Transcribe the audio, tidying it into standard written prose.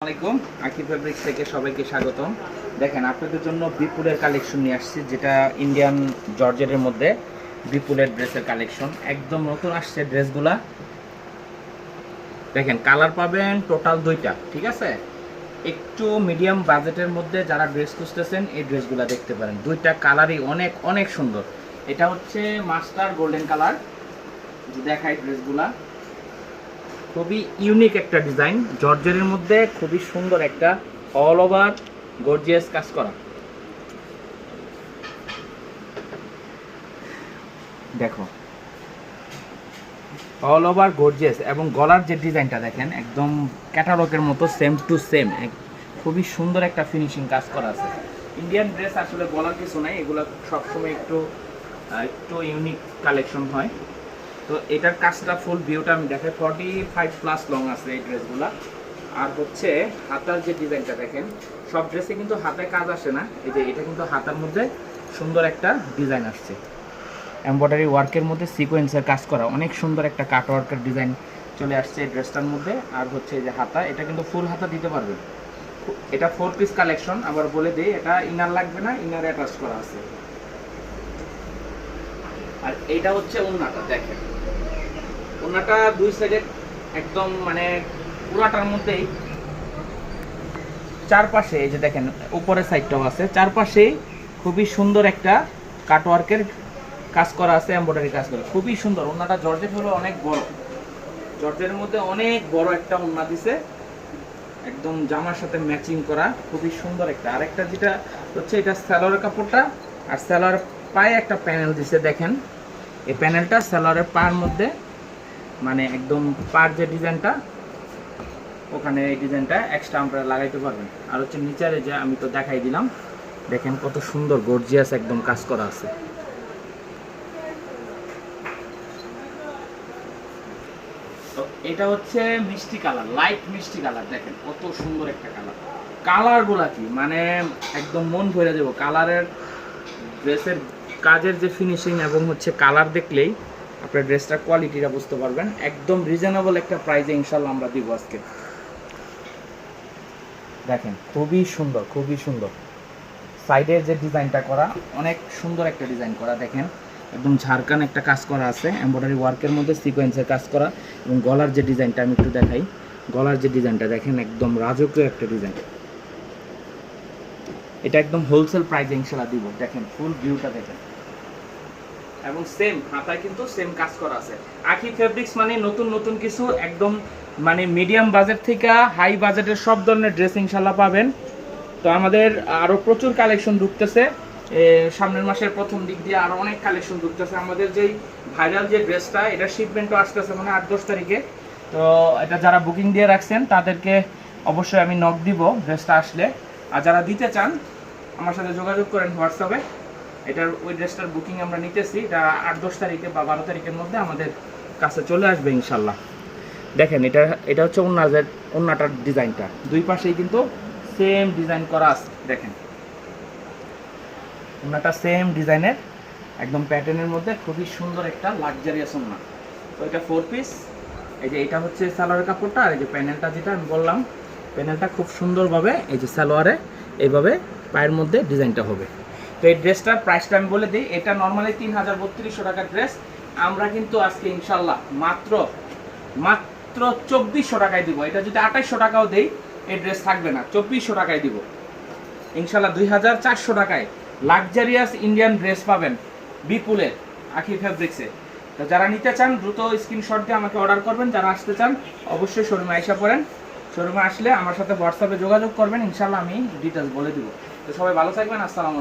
আসসালামাইকুম আকি ফেব্রিক্স থেকে সবাইকে স্বাগতম। দেখেন আপনাদের জন্য বিপুলের কালেকশন নিয়ে আসছি, যেটা ইন্ডিয়ান জর্জেটের মধ্যে বিপুলের ড্রেসের কালেকশন। একদম নতুন আসছে ড্রেসগুলা। দেখেন কালার পাবেন টোটাল দুইটা, ঠিক আছে। একটু মিডিয়াম বাজেটের মধ্যে যারা ড্রেস খুঁজতেছেন এই ড্রেসগুলা দেখতে পারেন। দুইটা কালারই অনেক অনেক সুন্দর। এটা হচ্ছে মাস্টার গোল্ডেন কালার। দেখাই ড্রেসগুলা খুবই ইউনিক একটা ডিজাইন, জর্জেটের মধ্যে খুবই সুন্দর একটা অল ওভার গর্জিয়াস কাজ করা। দেখো অল ওভার গর্জিয়াস, এবং গলার যে ডিজাইনটা দেখেন একদম ক্যাটালগের মতো সেম টু সেম, খুবই সুন্দর একটা ফিনিশিং কাজ করা আছে। ইন্ডিয়ান ড্রেস আসলে বলার কিছু নাই, এগুলো সবসময় একটু একটু ইউনিক কালেকশন হয়। তো এটার কাজটা ফুল ভিউটা আমি দেখাই, 45+ লং আছে এই ড্রেসগুলা। আর হচ্ছে হাতার যে ডিজাইনটা দেখেন, সব ড্রেসে কিন্তু হাতে কাজ আসে না, এই যে এটা কিন্তু হাতার মধ্যে সুন্দর একটা ডিজাইন আসছে, এমব্রয়ডারি ওয়ার্কের মধ্যে সিকোয়েন্সের কাজ করা, অনেক সুন্দর একটা কাট ওয়ার্কের ডিজাইন চলে আসছে এই ড্রেসটার মধ্যে। আর হচ্ছে এই যে হাতা, এটা কিন্তু ফুল হাতা দিতে পারবেন। এটা 4 পিস কালেকশন, আবার বলে দিই এটা ইনার লাগবে না, ইনার অ্যাটাচ করা আছে। আর এটা হচ্ছে ওড়নাটা, দেখেন ওড়নাটা দুই সাইডে একদম মানে পুরাটার মধ্যেই চারপাশে এই যে দেখেন উপরের সাইডটাও আছে, চারপাশেই খুবই সুন্দর একটা কাটওয়ার্কের কাজ করা আছে, এমব্রয়ডারি কাজ করা, খুবই সুন্দর। ওড়নাটা জর্জেট হলো অনেক বড়, জর্জেটের মধ্যে অনেক বড় একটা ওড়না দিছে, একদম জামার সাথে ম্যাচিং করা, খুবই সুন্দর একটা। আরেকটা যেটা হচ্ছে এটা সালোয়ারের কাপড়টা, আর সালোয়ার পায়ে একটা প্যানেল দিছে, দেখেন এই প্যানেলটা সালোয়ারের পায়ের মধ্যে, মানে একদম পার যে ডিজাইনটা ওখানে এই ডিজাইনটা এক্সট্রা আমরা লাগাইতে পারবেন। আর হচ্ছে নিচের যে আমি তো দেখাই দিলাম, দেখেন কত সুন্দর গর্জিয়াস একদম কাজ করা আছে। তো এটা হচ্ছে মিষ্টি কালার, লাইট মিষ্টি কালার, দেখেন কত সুন্দর একটা কালার। কালারগুলা কি মানে একদম মন ভরে দেবো। কালারের ড্রেসের কাজের যে ফিনিশিং এবং হচ্ছে কালার দেখলেই আপনার ড্রেসটার কোয়ালিটিটা বুঝতে পারবেন। একদম রিজনেবল একটা প্রাইসে ইনশাল্লাহ আমরা দিব আজকে। দেখেন খুবই সুন্দর, খুবই সুন্দর। সাইডের যে ডিজাইনটা করা অনেক সুন্দর একটা ডিজাইন করা, দেখেন একদম ঝাড়খান একটা কাজ করা আছে, এমব্রয়ডারি ওয়ার্কের মধ্যে সিকোয়েন্সের কাজ করা। এবং গলার যে ডিজাইনটা আমি একটু দেখাই, গলার যে ডিজাইনটা দেখেন একদম রাজকীয় একটা ডিজাইন। এটা একদম হোলসেল প্রাইসে ইনশাল্লাহ দিব। দেখেন ফুল ভিউটা দেখেন, এবং সেম হাতায় কিন্তু সেম কাজ করা আছে। আকি ফেব্রিক্স মানে নতুন নতুন কিছু, একদম মানে মিডিয়াম বাজেট থেকে হাই বাজেটের সব ধরনের ড্রেস ইনশাল্লাহ পাবেন। তো আমাদের আরও প্রচুর কালেকশন ঢুকতেছে, সামনের মাসের প্রথম দিক দিয়ে আরও অনেক কালেকশন ঢুকতেছে। আমাদের যেই ভাইরাল যে ড্রেসটা, এটা শিপমেন্টও আসতেছে মানে 8-10 তারিখে। তো এটা যারা বুকিং দিয়ে রাখছেন তাদেরকে অবশ্যই আমি নক দিব ড্রেসটা আসলে। আর যারা দিতে চান আমার সাথে যোগাযোগ করেন হোয়াটসঅ্যাপে। এটার ওই ড্রেসটার বুকিং আমরা নিতেছি, এটা 8-10 তারিখে বা 12 তারিখের মধ্যে আমাদের কাছে চলে আসবে ইনশাল্লাহ। দেখেন এটা হচ্ছে ওড়নাটার ডিজাইনটা, দুই পাশেই কিন্তু সেম ডিজাইন করা আছে। দেখেন ওড়নাটা সেম ডিজাইনের একদম প্যাটার্নের মধ্যে খুবই সুন্দর একটা লাক্সারিয়াস ওড়না। তো এটা 4 পিস। এই যে এটা হচ্ছে সালোয়ারের কাপড়টা, আর এই যে প্যানেলটা যেটা আমি বললাম, প্যানেলটা খুব সুন্দরভাবে এই যে সালোয়ারে এইভাবে পায়ের মধ্যে ডিজাইনটা হবে। তো এই ড্রেসটার প্রাইসটা আমি বলে দিই, এটা নর্মালি 3300 টাকার ড্রেস, আমরা কিন্তু আজকে ইনশাল্লাহ মাত্র 2400 টাকায় দিব। এটা যদি 2800 টাকাও দেই এই ড্রেস থাকবে না, 2400 টাকায় দিব ইনশাল্লাহ। 2400 টাকায় লাক্সারিয়াস ইন্ডিয়ান ড্রেস পাবেন বিপুলের আকি ফেব্রিক্সে। তো যারা নিতে চান দ্রুত স্ক্রিনশট দিয়ে আমাকে অর্ডার করবেন। যারা আসতে চান অবশ্যই শোরুমে আইসা পড়েন। শোরুমে আসলে আমার সাথে হোয়াটসঅ্যাপে যোগাযোগ করবেন, ইনশাল্লাহ আমি ডিটেলস বলে দিব। তো সবাই ভালো থাকবেন, আসসালামু আলাইকুম।